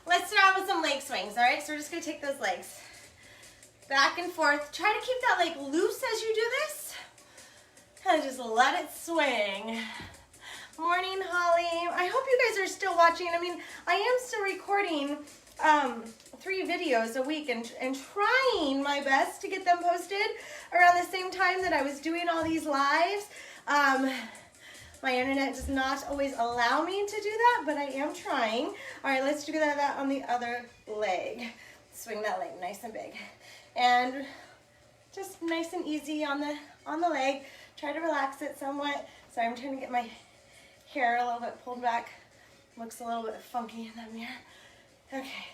Let's start with some leg swings, all right? So we're just gonna take those legs back and forth. Try to keep that leg loose as you do this. And just let it swing. Morning, Holly. I hope you guys are still watching. I mean, I am still recording 3 videos a week and trying my best to get them posted around the same time that I was doing all these lives. My internet does not always allow me to do that, but I am trying. All right, let's do that on the other leg. Swing that leg nice and big. And just nice and easy on the leg. Try to relax it somewhat. Sorry, I'm trying to get my hair a little bit pulled back. Looks a little bit funky in that mirror. Okay.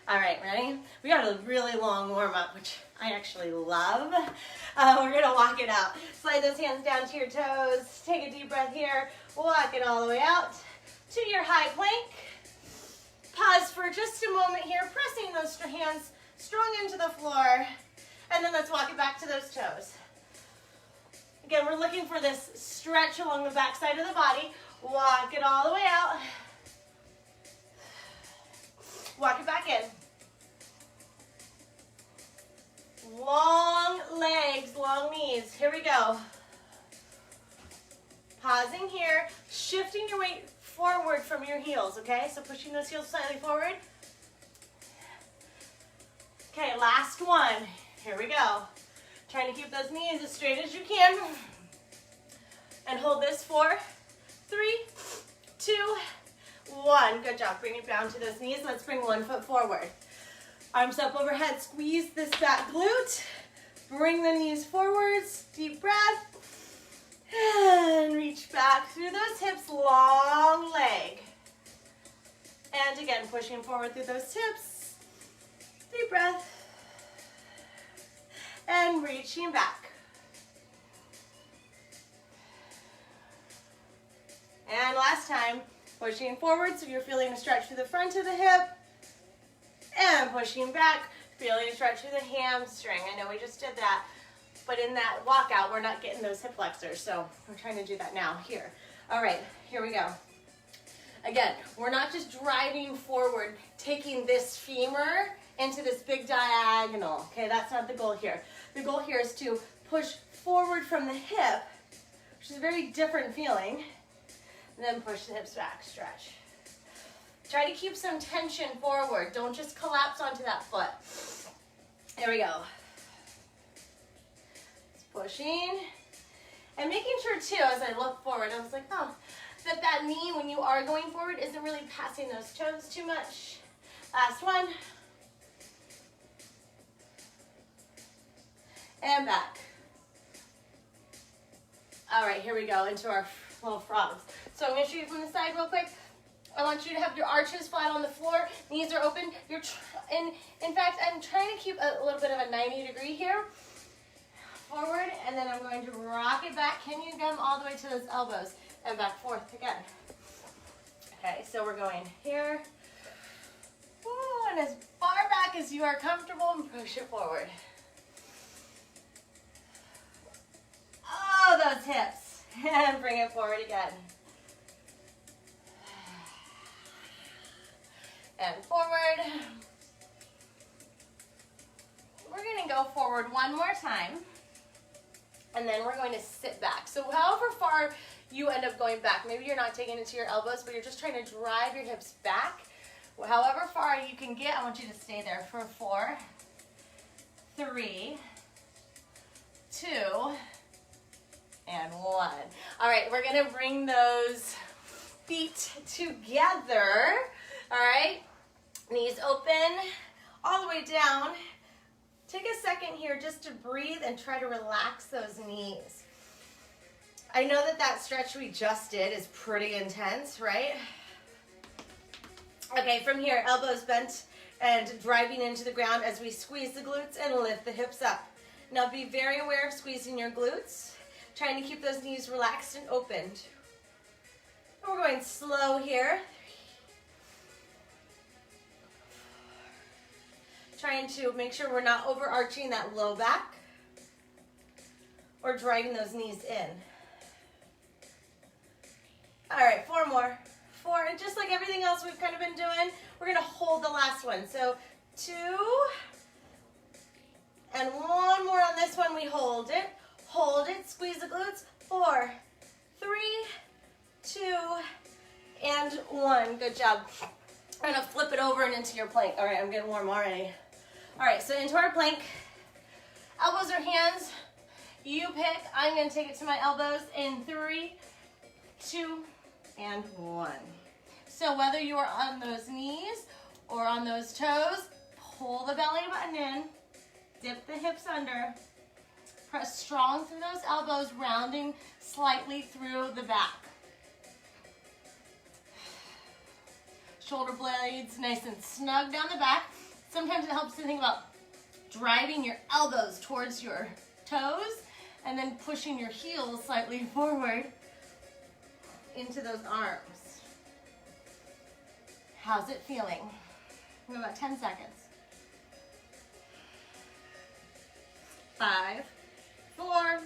All right, ready? We got a really long warm-up, which I actually love. We're gonna walk it out. Slide those hands down to your toes. Take a deep breath here. Walk it all the way out to your high plank. Pause for just a moment here, pressing those hands strong into the floor. And then let's walk it back to those toes. Again, we're looking for this stretch along the back side of the body. Walk it all the way out. Walk it back in. Long legs, long knees. Here we go. Pausing here, shifting your weight forward from your heels, okay? So pushing those heels slightly forward. Okay, last one. Here we go. Trying to keep those knees as straight as you can. And hold this for 3, 2, 1. Good job. Bring it down to those knees. Let's bring one foot forward. Arms up overhead. Squeeze this back glute. Bring the knees forwards. Deep breath. And reach back through those hips. Long leg. And again, pushing forward through those hips. Deep breath. And reaching back. And last time, pushing forward so you're feeling a stretch through the front of the hip. And pushing back, feeling a stretch through the hamstring. I know we just did that, but in that walkout, we're not getting those hip flexors, so we're trying to do that now, here. All right, here we go. Again, we're not just driving forward, taking this femur into this big diagonal, okay? That's not the goal here. The goal here is to push forward from the hip, which is a very different feeling, and then push the hips back, stretch. Try to keep some tension forward. Don't just collapse onto that foot. There we go. Just pushing. And making sure too, as I look forward, I was like, oh, that knee, when you are going forward, isn't really passing those toes too much. Last one. And back. All right, here we go into our little frogs. So I'm going to show you from the side real quick. I want you to have your arches flat on the floor, knees are open. In fact, I'm trying to keep a little bit of a 90 degree here. Forward, and then I'm going to rock it back. Can you come all the way to those elbows? And back, forth again. Okay, so we're going here. Ooh, and as far back as you are comfortable, and push it forward. Oh, those hips. And bring it forward again. And forward. We're going to go forward one more time. And then we're going to sit back. So however far you end up going back, maybe you're not taking it to your elbows, but you're just trying to drive your hips back. However far you can get, I want you to stay there for 4, 3, 2, and 1. All right, we're going to bring those feet together. All right, knees open all the way down. Take a second here just to breathe and try to relax those knees. I know that stretch we just did is pretty intense, right? Okay, from here, elbows bent and driving into the ground as we squeeze the glutes and lift the hips up. Now be very aware of squeezing your glutes, trying to keep those knees relaxed and opened. And we're going slow here. Trying to make sure we're not overarching that low back or driving those knees in. All right, 4 more. 4, and just like everything else we've kind of been doing, we're gonna hold the last one. So 2, and 1 more on this one. We hold it, squeeze the glutes. 4, 3, 2, and 1. Good job. I'm gonna flip it over and into your plank. All right, I'm getting warm already. All right, so into our plank. Elbows or hands, you pick. I'm gonna take it to my elbows in 3, 2, and 1. So whether you are on those knees or on those toes, pull the belly button in, dip the hips under, press strong through those elbows, rounding slightly through the back. Shoulder blades nice and snug down the back. Sometimes it helps to think about driving your elbows towards your toes and then pushing your heels slightly forward into those arms. How's it feeling? We have about 10 seconds. 5, 4,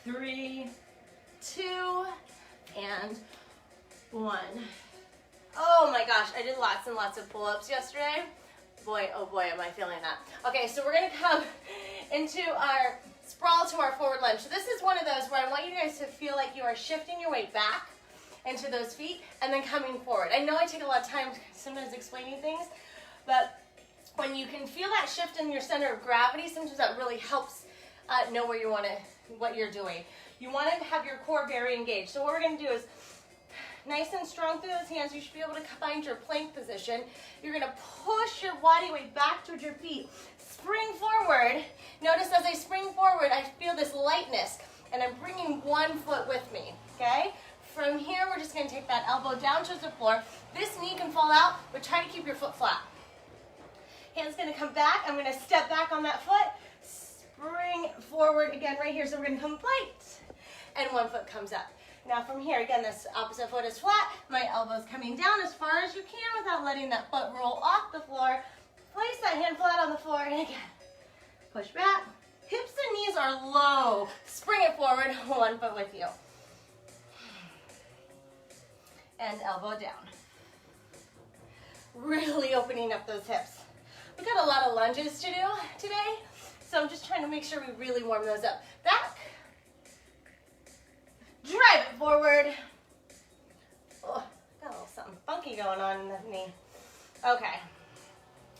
3, 2, and 1. Oh my gosh, I did lots and lots of pull-ups yesterday. Boy, oh boy, am I feeling that. Okay, so we're gonna come into our sprawl to our forward lunge. So this is one of those where I want you guys to feel like you are shifting your weight back into those feet and then coming forward. I know I take a lot of time sometimes explaining things, but when you can feel that shift in your center of gravity, sometimes that really helps know where you want to, what you're doing. You want to have your core very engaged. So what we're going to do is nice and strong through those hands. You should be able to find your plank position. You're going to push your body weight back towards your feet. Spring forward. Notice as I spring forward, I feel this lightness, and I'm bringing one foot with me, okay? From here, we're just going to take that elbow down towards the floor. This knee can fall out, but try to keep your foot flat. Hand's going to come back. I'm going to step back on that foot. Spring forward again right here. So we're going to come light, and one foot comes up. Now from here, again, this opposite foot is flat. My elbow's coming down as far as you can without letting that foot roll off the floor. Place that hand flat on the floor, and again, push back. Hips and knees are low. Spring it forward, one foot with you. And elbow down. Really opening up those hips. We've got a lot of lunges to do today, so I'm just trying to make sure we really warm those up. Back. Drive it forward. Oh, got a little something funky going on in the knee. Okay.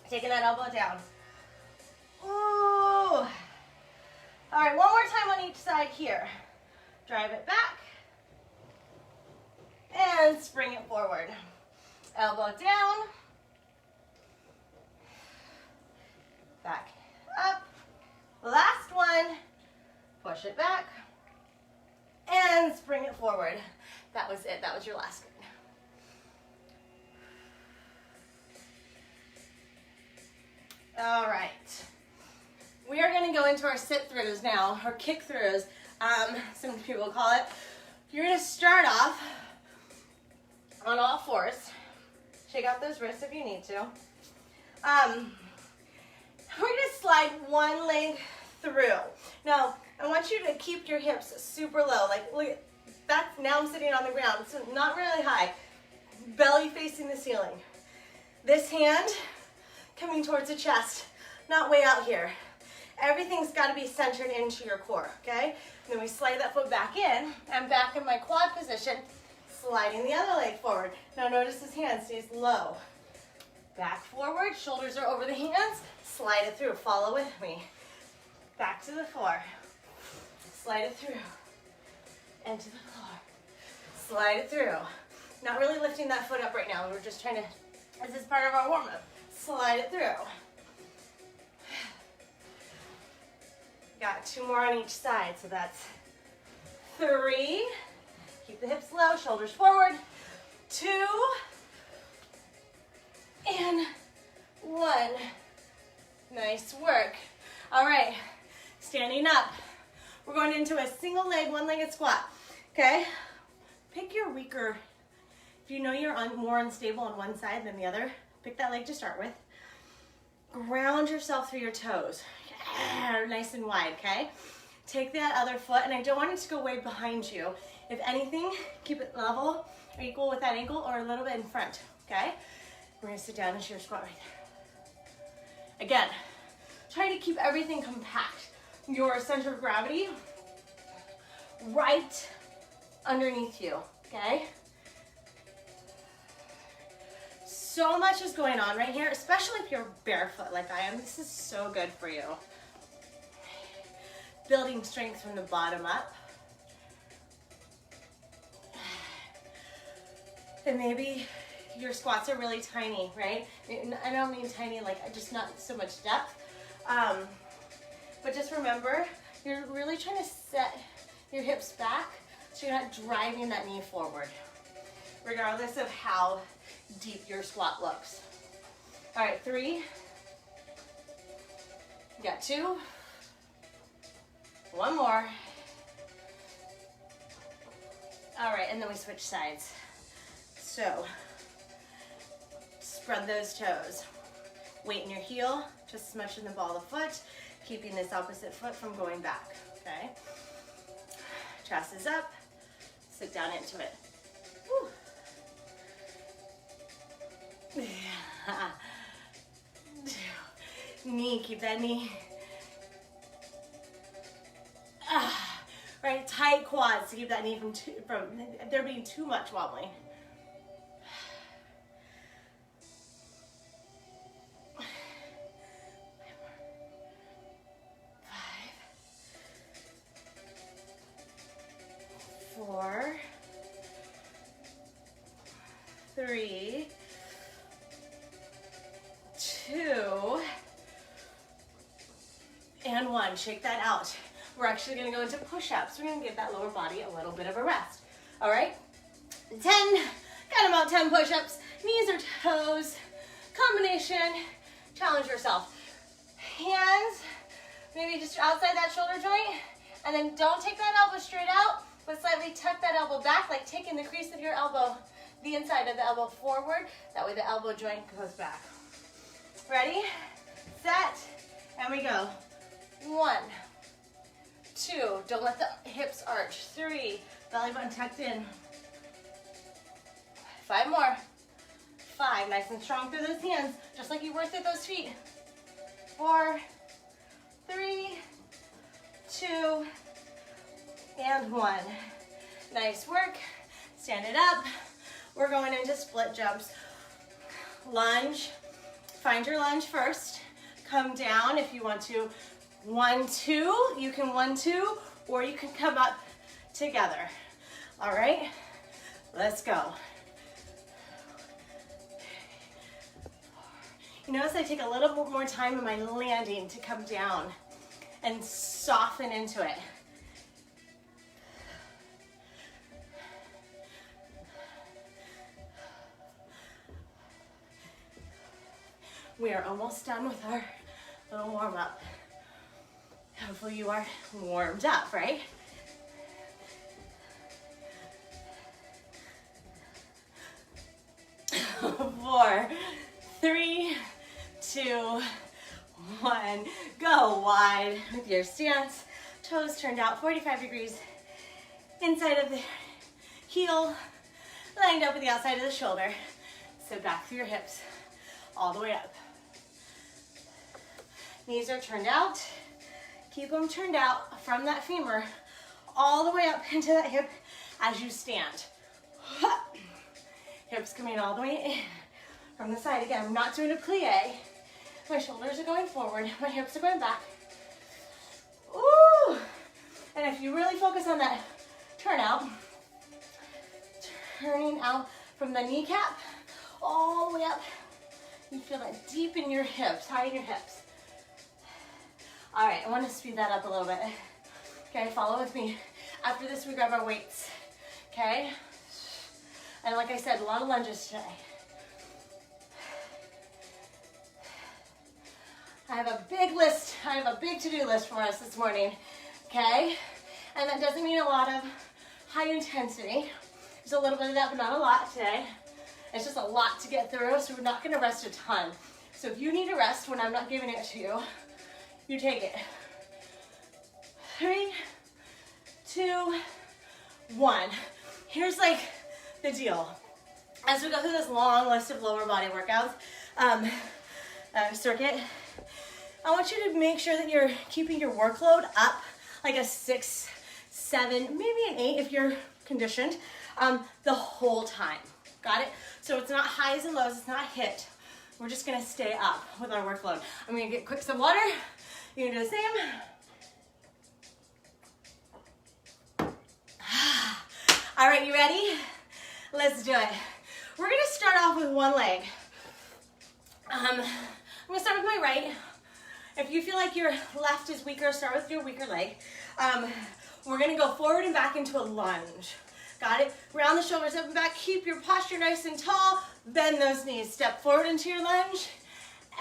Taking that elbow down. Ooh. All right, one more time on each side here. Drive it back. And spring it forward. Elbow down. Back up. Last one. Push it back. And spring it forward. That was it. That was your last one. All right. We are going to go into our sit-throughs now, or kick-throughs, some people call it. You're going to start off on all fours. Shake out those wrists if you need to. We're going to slide one leg through. Now, I want you to keep your hips super low. Like, look, that's, now I'm sitting on the ground, so not really high. Belly facing the ceiling. This hand coming towards the chest, not way out here. Everything's got to be centered into your core, okay? And then we slide that foot back in. I'm back in my quad position, sliding the other leg forward. Now notice this hand stays low. Back forward, shoulders are over the hands. Slide it through, follow with me. Back to the floor. Slide it through. And to the floor. Slide it through. Not really lifting that foot up right now. We're just trying to, this is part of our warm-up. Slide it through. Got 2 more on each side, so that's 3. Keep the hips low, shoulders forward. 2. And 1. Nice work. All right, standing up. We're going into a single leg, one-legged squat, okay? Pick your weaker, if you know you're more unstable on one side than the other, pick that leg to start with. Ground yourself through your toes. Yeah, nice and wide, okay? Take that other foot, and I don't want it to go way behind you. If anything, keep it level or equal with that ankle or a little bit in front, okay? We're gonna sit down and your squat right there. Again, try to keep everything compact. Your center of gravity right underneath you, okay? So much is going on right here, especially if you're barefoot like I am. This is so good for you. Building strength from the bottom up. And maybe your squats are really tiny, right? I don't mean tiny, like just not so much depth. But just remember, you're really trying to set your hips back so you're not driving that knee forward, regardless of how deep your squat looks. All right, 3. You got 2. 1 more. All right, and then we switch sides. So, spread those toes. Weight in your heel, just as much in the ball of the foot, keeping this opposite foot from going back, okay? Chest is up, sit down into it. Whew. Knee, keep that knee. Right, tight quads to keep that knee from there being too much wobbling. Four, 3, 2, and 1. Shake that out. We're actually going to go into push-ups. We're going to give that lower body a little bit of a rest. All right? 10. Got about 10 push-ups. Knees or toes. Combination. Challenge yourself. Hands maybe just outside that shoulder joint. And then don't take that elbow straight out, but slightly tuck that elbow back, like taking the crease of your elbow, the inside of the elbow forward. That way the elbow joint goes back. Ready, set, and we go. 1, 2, don't let the hips arch. 3, belly button tucked in. 5 more. 5, nice and strong through those hands, just like you worked through those feet. 4, 3, 2, and 1. Nice work. Stand it up. We're going into split jumps. Lunge. Find your lunge first. Come down if you want to. 1, 2. You can 1, 2, or you can come up together. All right? Let's go. You notice I take a little bit more time in my landing to come down and soften into it. We are almost done with our little warm up. Hopefully you are warmed up, right? Four, 3, 2, 1. Go wide with your stance. Toes turned out 45 degrees. Inside of the heel, lined up with the outside of the shoulder. So back through your hips, all the way up. Knees are turned out. Keep them turned out from that femur all the way up into that hip as you stand. Hips coming all the way in from the side. Again, I'm not doing a plie. My shoulders are going forward. My hips are going back. Ooh! And if you really focus on that turnout, turning out from the kneecap all the way up, you feel that deep in your hips, high in your hips. All right, I want to speed that up a little bit. Okay, follow with me. After this, we grab our weights, okay? And like I said, a lot of lunges today. I have a big list, I have a big to-do list for us this morning, okay? And that doesn't mean a lot of high intensity. There's a little bit of that, but not a lot today. It's just a lot to get through, so we're not gonna rest a ton. So if you need a rest when I'm not giving it to you, you take it. 3, 2, 1. Here's like the deal. As we go through this long list of lower body workouts, circuit, I want you to make sure that you're keeping your workload up like a 6, 7, maybe an 8 if you're conditioned, the whole time. Got it? So it's not highs and lows, it's not hit. We're just gonna stay up with our workload. I'm gonna get quick some water. You're gonna do the same. All right, you ready? Let's do it. We're gonna start off with one leg. I'm gonna start with my right. If you feel like your left is weaker, start with your weaker leg. We're gonna go forward and back into a lunge. Got it? Round the shoulders up and back. Keep your posture nice and tall. Bend those knees. Step forward into your lunge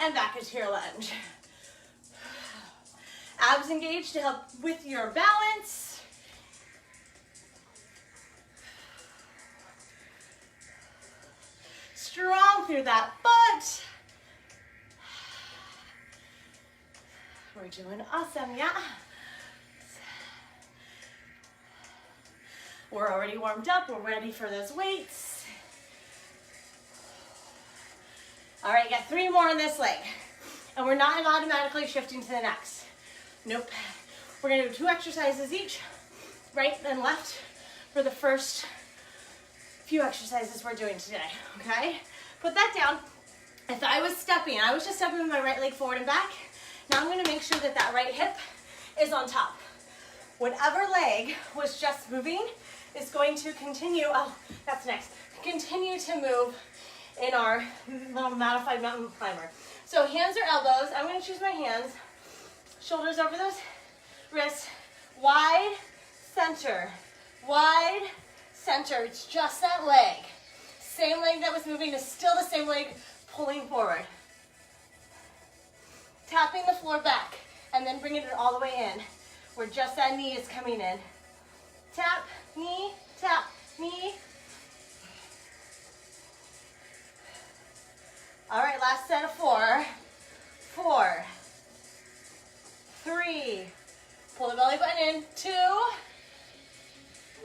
and back into your lunge. Abs engaged to help with your balance. Strong through that butt. We're doing awesome, yeah? We're already warmed up. We're ready for those weights. All right, you got 3 more on this leg. And we're not automatically shifting to the next. Nope. We're gonna do 2 exercises each, right and left, for the first few exercises we're doing today, okay? Put that down. If I was just stepping with my right leg forward and back. Now I'm gonna make sure that that right hip is on top. Whatever leg was just moving is going to continue, oh, that's next, continue to move in our little modified mountain climber. So hands or elbows, I'm gonna choose my hands, shoulders over those wrists, wide, center, it's just that leg. Same leg that was moving is still the same leg pulling forward. Tapping the floor back and then bringing it all the way in where just that knee is coming in. Tap, knee, tap, knee. All right, last set of 4. 4, 3, pull the belly button in, 2,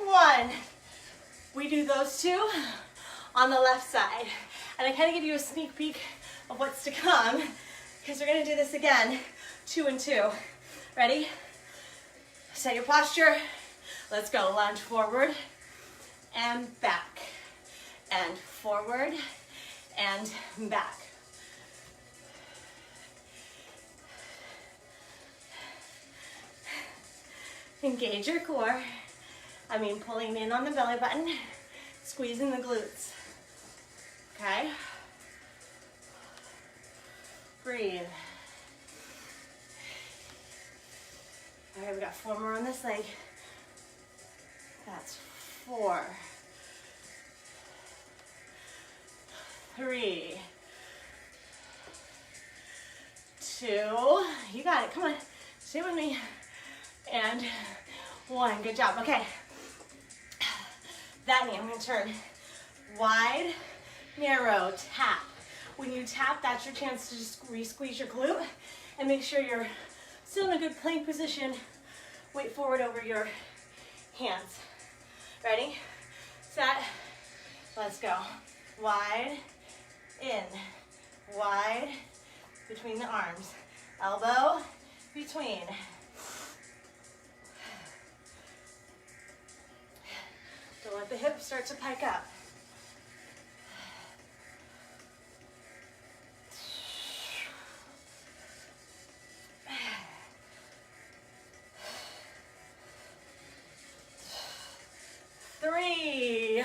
1. We do those 2 on the left side. And I kind of give you a sneak peek of what's to come because we're gonna do this again, 2 and 2. Ready? Set your posture. Let's go. Lunge forward and back, and forward and back. Engage your core. I mean, pulling in on the belly button, squeezing the glutes. Okay? Breathe. All right, we got 4 more on this leg. That's 4, 3, 2, you got it, come on, stay with me, and 1, good job, okay. That knee, I'm gonna turn wide, narrow, tap. When you tap, that's your chance to just re-squeeze your glute and make sure you're still in a good plank position. Weight forward over your hands. Ready, set, let's go. Wide, in, wide, between the arms. Elbow, between. Don't let the hips start to pike up. Three,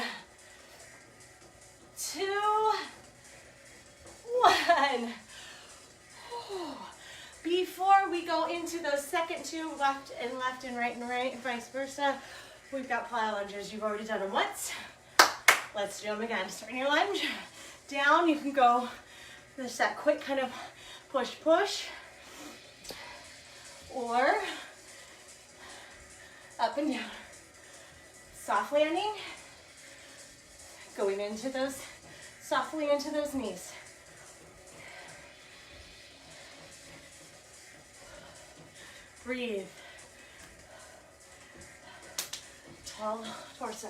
2, 1. Before we go into those second 2, left and right, and vice versa, we've got plyo lunges. You've already done them once. Let's do them again. Starting your lunge. Down, you can go, there's that quick kind of push, or up and down. Soft landing, going into those, softly into those knees. Breathe. All torso.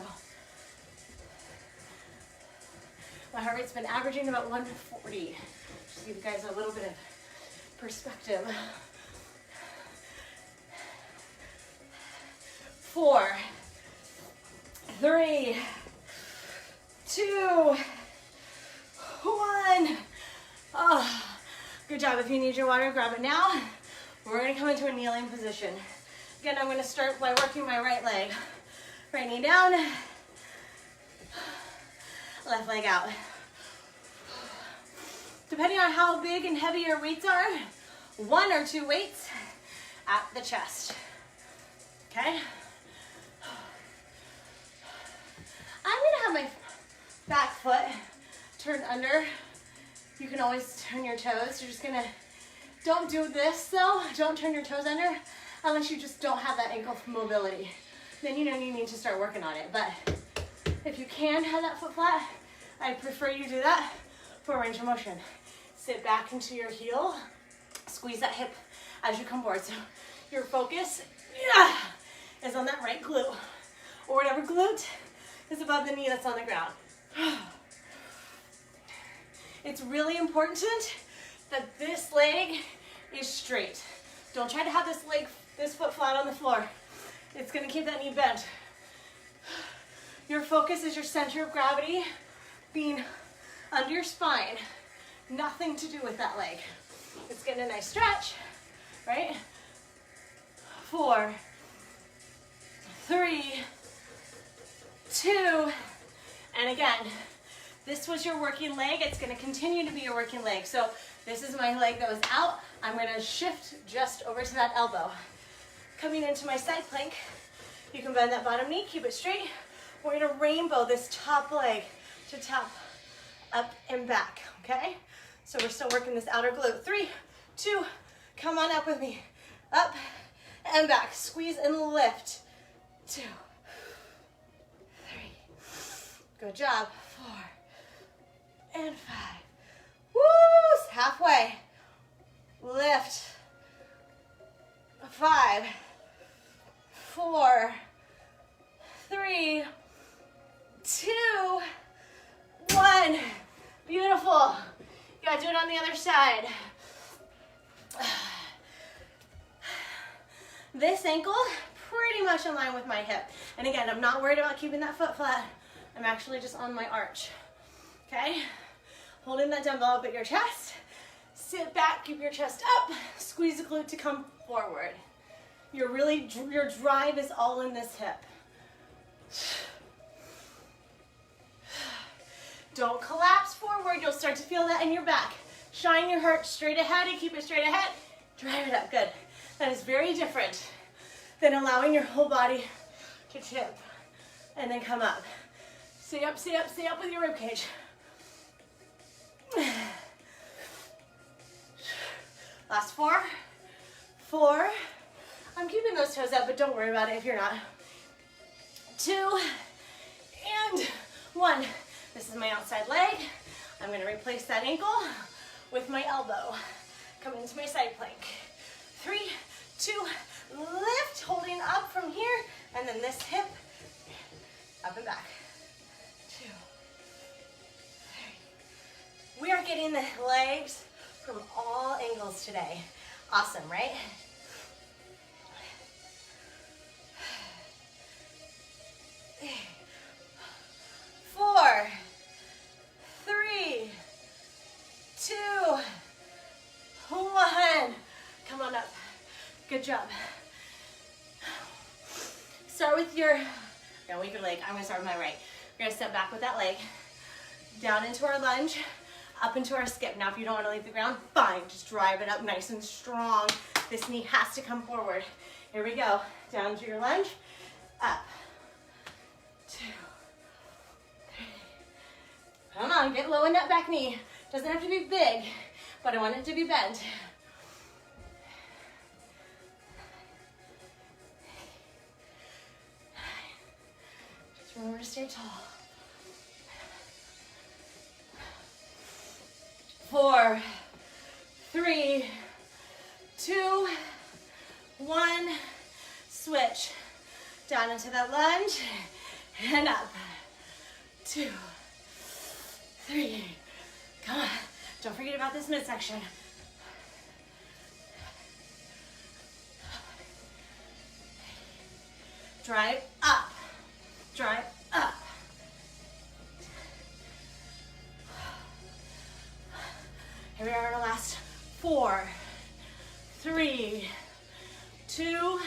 My heart rate's been averaging about 140. Just to give you guys a little bit of perspective. 4, 3, 2, 1. Oh, good job. If you need your water, grab it now. We're going to come into a kneeling position. Again, I'm going to start by working my right leg. Right knee down, left leg out. Depending on how big and heavy your weights are, 1 or 2 weights at the chest. Okay? I'm gonna have my back foot turned under. You can always turn your toes. You're just gonna, don't do this though. Don't turn your toes under unless you just don't have that ankle mobility. Then you know you need to start working on it. But if you can have that foot flat, I prefer you do that for range of motion. Sit back into your heel, squeeze that hip as you come forward. So your focus is on that right glute, or whatever glute is above the knee that's on the ground. It's really important that this leg is straight. Don't try to have this foot flat on the floor. It's gonna keep that knee bent. Your focus is your center of gravity being under your spine. Nothing to do with that leg. It's getting a nice stretch, right? 4, 3, 2, and again, this was your working leg. It's gonna continue to be your working leg. So this is my leg that was out. I'm gonna shift just over to that elbow. Coming into my side plank, you can bend that bottom knee, keep it straight. We're gonna rainbow this top leg to top, up and back, okay? So we're still working this outer glute. 3, 2, come on up with me. Up and back, squeeze and lift. 2, 3, good job. 4 and 5. Woo, halfway. Lift. 5, 4, 3, 2, 1. Beautiful. You gotta do it on the other side. This ankle, pretty much in line with my hip. And again, I'm not worried about keeping that foot flat. I'm actually just on my arch. Okay? Holding that dumbbell up at your chest. Sit back, keep your chest up. Squeeze the glute to come forward. Your drive is all in this hip. Don't collapse forward. You'll start to feel that in your back. Shine your heart straight ahead and keep it straight ahead. Drive it up. Good. That is very different than allowing your whole body to tip and then come up. Stay up, stay up, stay up with your rib cage. Last 4, 4. I'm keeping those toes up, but don't worry about it if you're not. 2 and 1. This is my outside leg. I'm going to replace that ankle with my elbow. Come into my side plank. 3, 2, lift, holding up from here, and then this hip, up and back. 2, 3. We are getting the legs from all angles today. Awesome, right? 4, 3, 2, 1. Come on up. Good job. Start with your, weak your leg. I'm gonna start with my right. We're gonna step back with that leg. Down into our lunge, up into our skip. Now if you don't wanna leave the ground, fine. Just drive it up nice and strong. This knee has to come forward. Here we go. Down to your lunge, up. 2, 3. Come on, get low in that back knee. Doesn't have to be big, but I want it to be bent. Just remember to stay tall. 4, 3, 2, 1. Switch. Down to that lunge, and up. 2, 3, come on. Don't forget about this midsection. Drive up, drive up. Here we are in our last 4, 3, 2,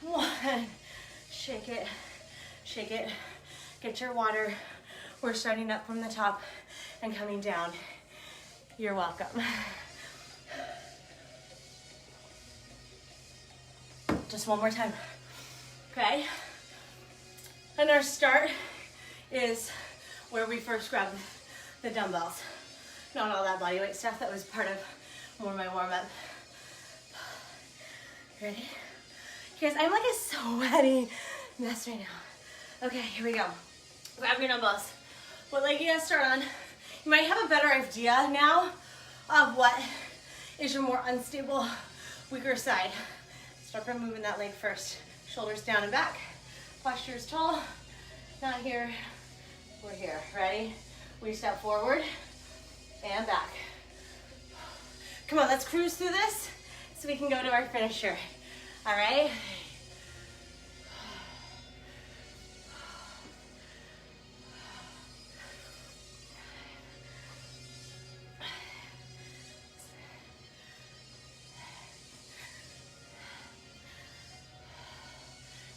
1. Shake it, shake it. Get your water. We're starting up from the top and coming down. You're welcome. Just one more time. Okay? And our start is where we first grabbed the dumbbells. Not all that bodyweight stuff, that was part of more my warm-up. Ready? Guys, I'm like a sweaty mess right now. Okay, here we go. Grab your dumbbells. What leg you gonna start on? You might have a better idea now of what is your more unstable, weaker side. Start by moving that leg first. Shoulders down and back. Posture is tall. Not here. We're here. Ready? We step forward and back. Come on, let's cruise through this so we can go to our finisher. All right?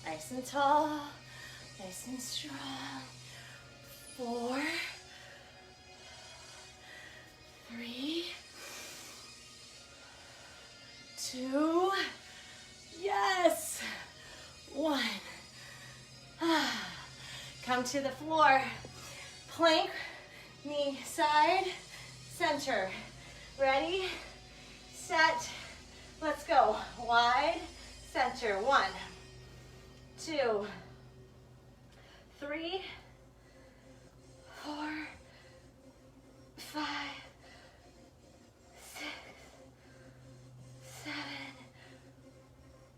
Nice and tall, nice and strong. 4, 3, 2, yes, 1. Come to the floor. Plank, knee side, center. Ready, set, let's go. Wide, center. 1, 2, 3, 4, 5, 6, 7,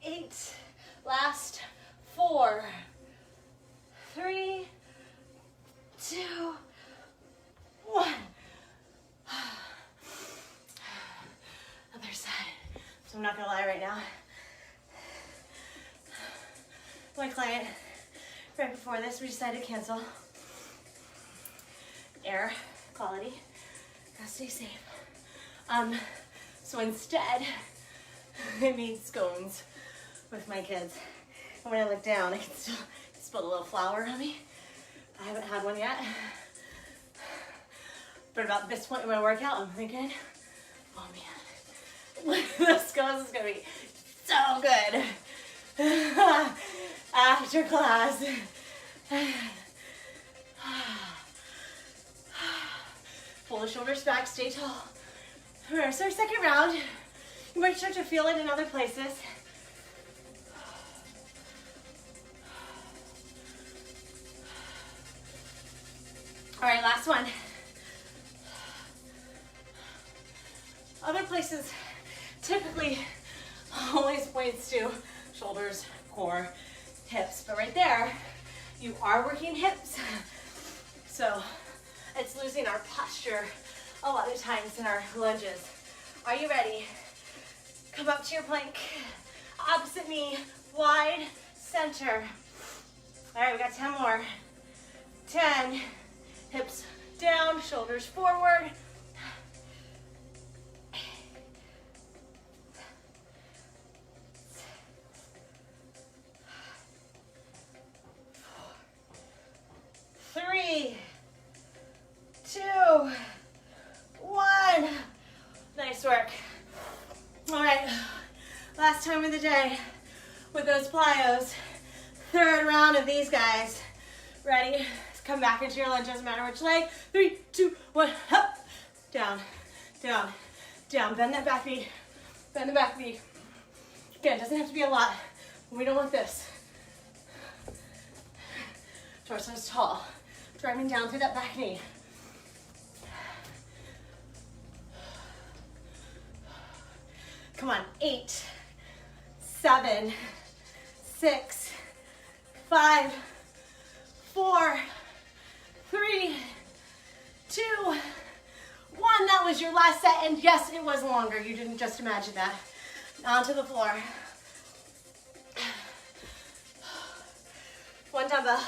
8. Last 4, 3, 2, 1. Other side. So I'm not gonna lie right now. My client, right before this, we decided to cancel. Air quality, gotta stay safe. So instead, I made scones with my kids. And when I look down, I can still spill a little flour on me. I haven't had one yet. But about this point in my workout, I'm thinking, oh man, the scones is gonna be so good. After class. Pull the shoulders back, stay tall. All right, so our second round, you might start to feel it in other places. All right, last one. Other places typically always points to shoulders, core, hips, but right there, you are working hips. So it's losing our posture a lot of times in our lunges. Are you ready? Come up to your plank. Opposite knee, wide, center. All right, we got 10 more. 10, hips down, shoulders forward. 3, 2, 1. Nice work. All right, last time of the day with those plyos. Third round of these guys. Ready? Come back into your lunge, doesn't matter which leg. 3, 2, 1, up. Down, down, down. Bend that back knee. Bend the back knee. Again, doesn't have to be a lot. We don't want this. Torso is tall. Driving down through that back knee. Come on, 8, 7, 6, 5, 4, 3, 2, 1. That was your last set, and yes, it was longer. You didn't just imagine that. Onto the floor. One dumbbell.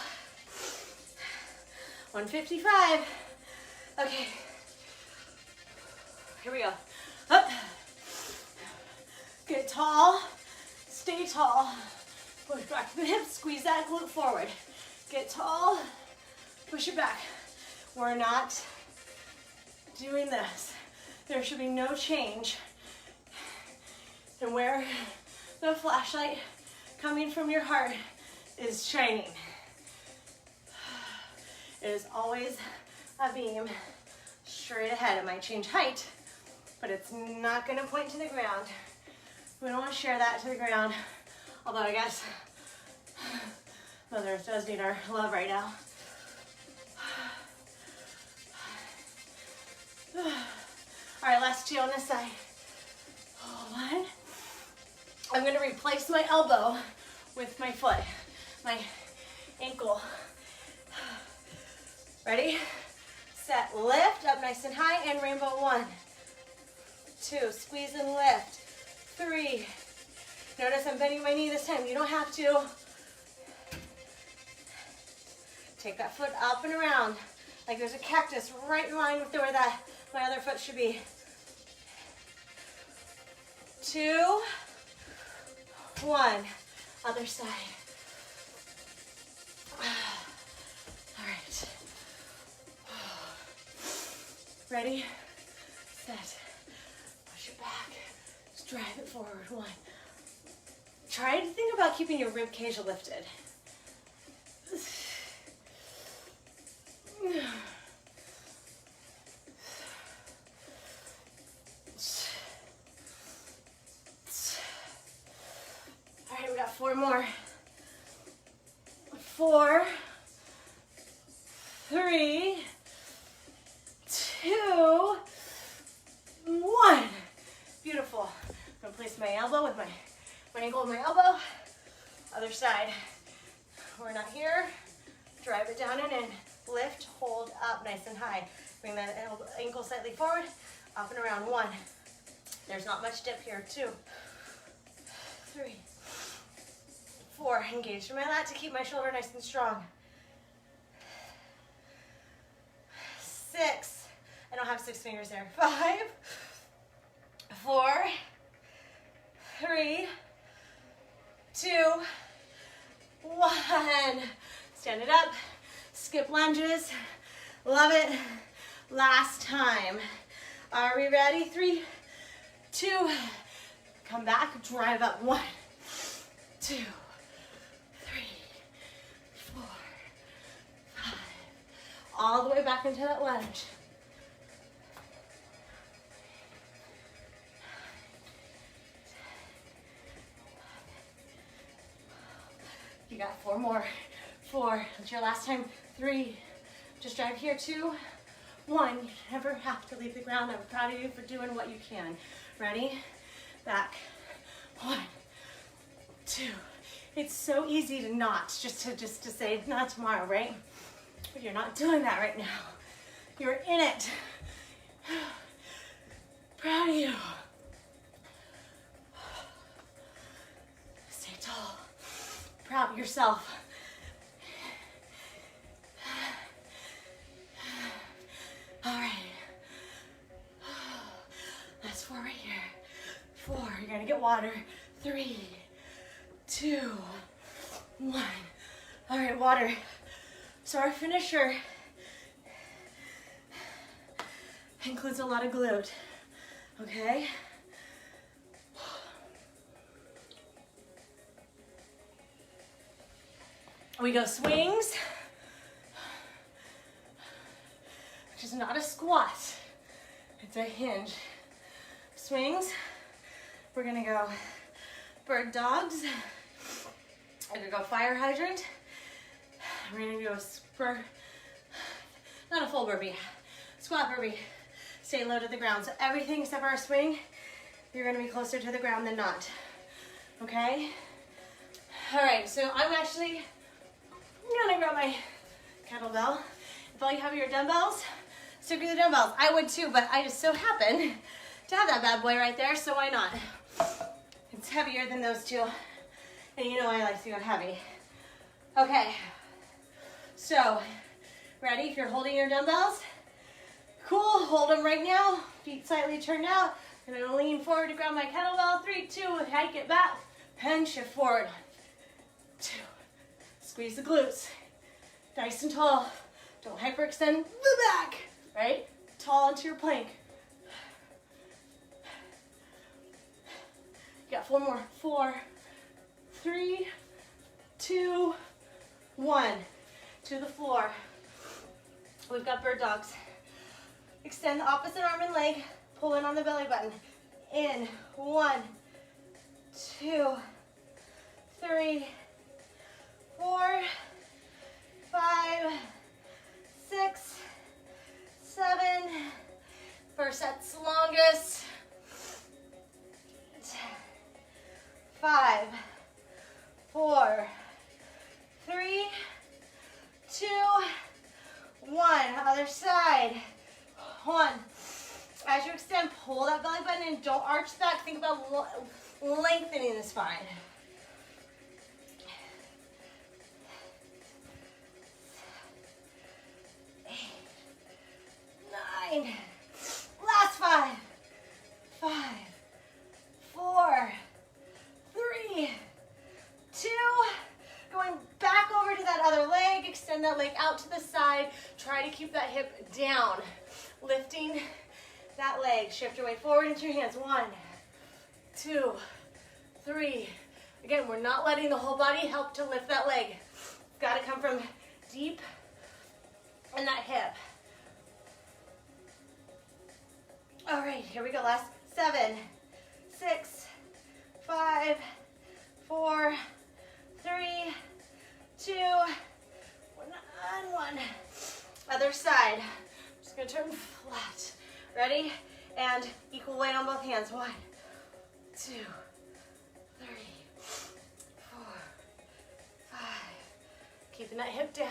155. Okay. Here we go. Up. Get tall. Stay tall. Push back the hips. Squeeze that glute forward. Get tall. Push it back. We're not doing this. There should be no change in where the flashlight coming from your heart is shining. It is always a beam straight ahead. It might change height, but it's not going to point to the ground. We don't want to share that to the ground, although I guess Mother Earth does need our love right now. All right, last 2 on this side. 1. I'm going to replace my elbow with my foot, my ankle. Ready? Set, lift, up nice and high, and rainbow. 1, 2, squeeze and lift. 3. Notice I'm bending my knee this time. You don't have to. Take that foot up and around, like there's a cactus right in line with where that my other foot should be. 2, 1. Other side. All right. Ready? Set. Push it back. Just drive it forward. 1. Try to think about keeping your rib cage lifted. All right, we got 4 more. 4, 3, 2, 1. Beautiful. I'm gonna place my elbow with my ankle with my elbow. Other side. We're not here. Drive it down and in. Lift, hold up nice and high. Bring that ankle slightly forward, up and around. 1. There's not much dip here. 2, 3, 4. Engage in my lat to keep my shoulder nice and strong. 6. I don't have 6 fingers there. 5, 4, 3, 2, 1. Stand it up. Skip lunges. Love it. Last time. Are we ready? 3, 2. Come back. Drive up. 1, 2, 3, 4, 5. All the way back into that lunge. You got 4 more. 4. It's your last time. 3. Just drive here. 2, 1. You never have to leave the ground. I'm proud of you for doing what you can. Ready? Back. 1, 2. It's so easy to not, just to say not tomorrow, right? But you're not doing that right now. You're in it. Proud of you. Stay tall. Proud of yourself. All right. Last 4 right here. 4. You're gonna get water. 3, 2, 1. All right, water. So our finisher includes a lot of glute. Okay. We go swings, which is not a squat, it's a hinge. Swings, we're gonna go bird dogs, we're gonna go fire hydrant, we're gonna go not a full burpee, squat burpee, stay low to the ground. So everything except for our swing, you're gonna be closer to the ground than not, okay? All right, so I'm actually I'm gonna grab my kettlebell. If all you have are your dumbbells, stick with the dumbbells. I would too, but I just so happen to have that bad boy right there, so why not? It's heavier than those two, and you know I like to go heavy. Okay, so ready? If you're holding your dumbbells, cool, hold them right now. Feet slightly turned out. I'm gonna lean forward to grab my kettlebell. 3, 2, hike it back, and shift forward. 2, squeeze the glutes, nice and tall. Don't hyperextend the back, right? Tall into your plank. You got 4 more. 4, 3, 2, 1. To the floor. We've got bird dogs. Extend the opposite arm and leg. Pull in on the belly button. In. 1, 2, 3, 4, 5, 6, 7. First set's longest. 5, 4, 3, 2, 1. Other side. 1. As you extend, pull that belly button in. Don't arch back. Think about lengthening the spine. 8, 9. Last 5. 5, 4, 3, 2. Going back over to that other leg. Extend that leg out to the side. Try to keep that hip down. Lifting that leg. Shift your weight forward into your hands. 1, 2, 3. Again, we're not letting the whole body help to lift that leg. It's got to come from deep in that hip. All right, here we go. Last 7, 6, 5, 4, 3, 2, 1. Other side. Just gonna turn flat. Ready? And equal weight on both hands. 1, 2, 3, 4, 5. Keeping that hip down.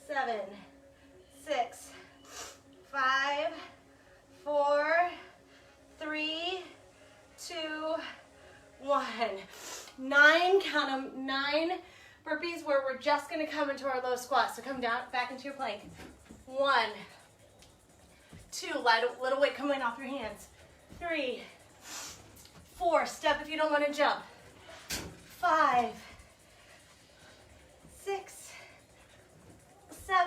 7, 6, 5, 4, 3, 2, 1. 9, count them, 9 burpees where we're just gonna come into our low squat. So come down, back into your plank. 1, 2, little weight coming off your hands. 3, 4, step if you don't wanna jump. 5, 6, 7,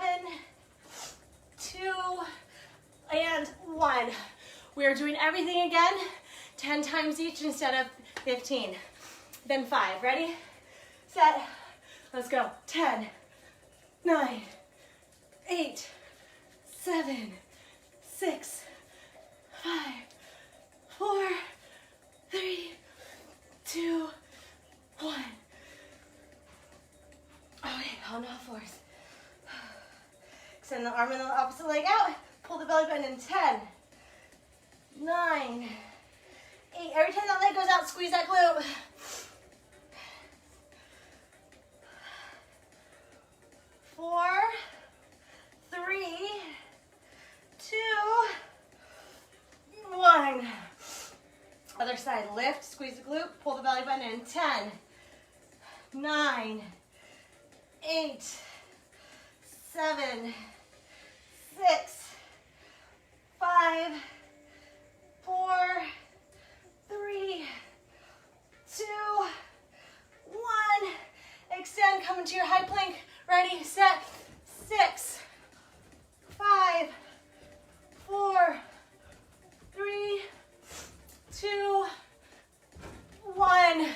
2, and 1. We are doing everything again, 10 times each instead of 15. Then 5, ready? Set, let's go. 10, 9, 8, 7, 6, 5, 4, 3, 2, 1. Okay, on all fours. Extend the arm and the opposite leg out. Pull the belly button in. 10, 9, 8. Every time that leg goes out, squeeze that glute. 4, 3, 2, 1. Other side, lift, squeeze the glute, pull the belly button in. 10, 9, 8, 7, 6, 5, 4, 3, 2, 1. Extend, come into your high plank. Ready, set, 6, 5, 4, 3, 2, 1.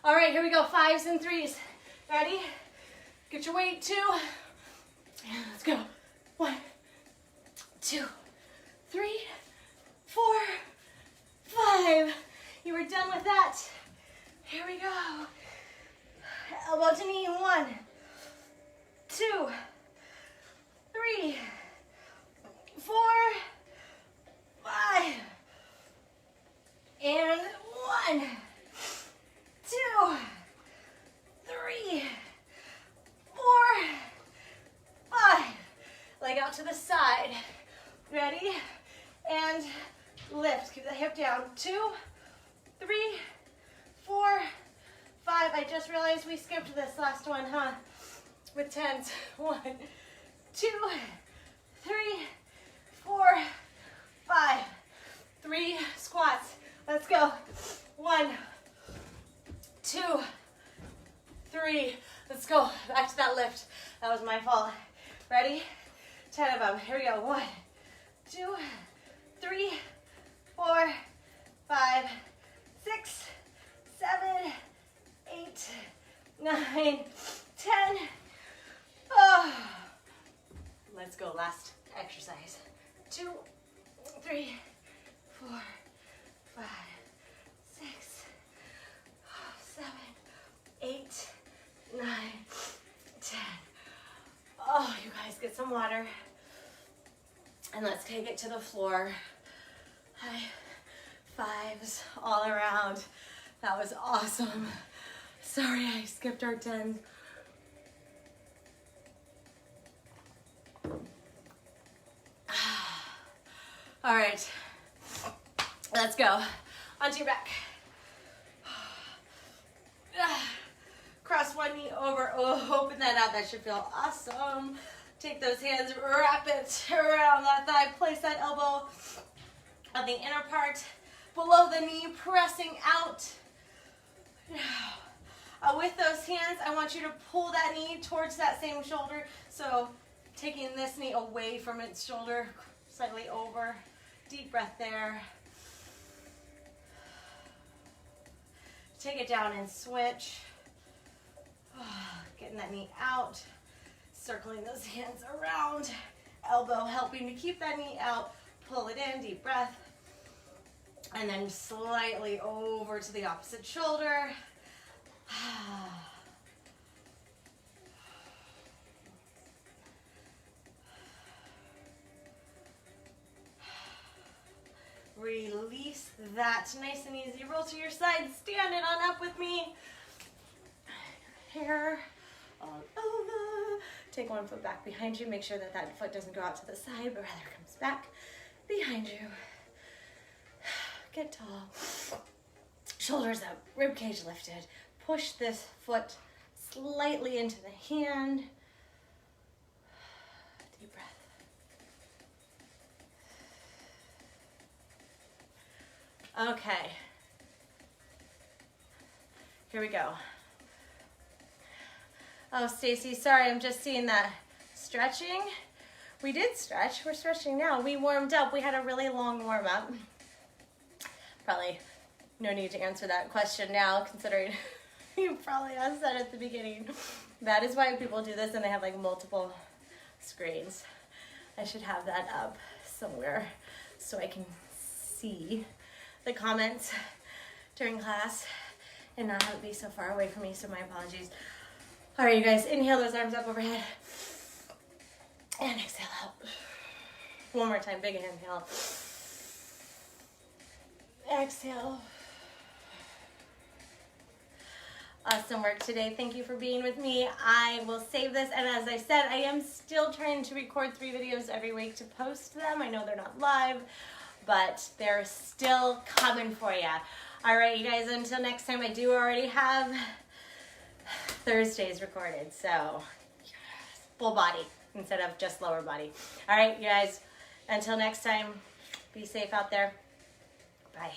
All right, here we go, 5s and 3s. Ready? Get your weight, 2. Let's go. 1, 2, 3, 4, 5. You were done with that. Here we go. Elbow to knee. 1, 2, 3, 4, 5. And 1, 2, leg out to the side. Ready? And lift. Keep the hip down. 2, 3, 4, 5. I just realized we skipped this last one, huh? With 10s. 1, 2, 3, 4, 5. 3 squats. Let's go. 1, 2, 3. Let's go. Back to that lift. That was my fault. Ready? 10 of them. Here we go. 1, 2, 3, 4, 5, 6, 7, 8, 9, 10. Oh. Let's go. Last exercise. 2, 3, 4, 5, 6, 7, 8, 9, 10. Oh, you guys, get some water. And let's take it to the floor. High fives all around. That was awesome. Sorry I skipped our 10s. All right, let's go. Onto your back. Cross one knee over, oh, open that out. That should feel awesome. Take those hands, wrap it around that thigh. Place that elbow on the inner part, below the knee, pressing out. Now, with those hands, I want you to pull that knee towards that same shoulder. So taking this knee away from its shoulder, slightly over. Deep breath there. Take it down and switch. Getting that knee out. Circling those hands around. Elbow helping to keep that knee out. Pull it in, deep breath. And then slightly over to the opposite shoulder. Release that. Nice and easy. Roll to your side. Stand it on up with me. Hair all over. Take one foot back behind you. Make sure that that foot doesn't go out to the side, but rather comes back behind you. Get tall. Shoulders up. Rib cage lifted. Push this foot slightly into the hand. Deep breath. Okay. Here we go. Oh, Stacy, sorry, I'm just seeing that. Stretching. We did stretch. We're stretching now. We warmed up. We had a really long warm up. Probably no need to answer that question now, considering you probably asked that at the beginning. That is why people do this and they have like multiple screens. I should have that up somewhere so I can see the comments during class and not have it be so far away from me, so my apologies. All right, you guys, inhale those arms up overhead and exhale out. One more time, big inhale. Exhale. Awesome work today. Thank you for being with me. I will save this, and as I said, I am still trying to record 3 videos every week to post them. I know they're not live, but they're still coming for you. All right, you guys, until next time, I do already have Thursdays recorded, so yes, full body instead of just lower body. All right, you guys, until next time, be safe out there. Bye.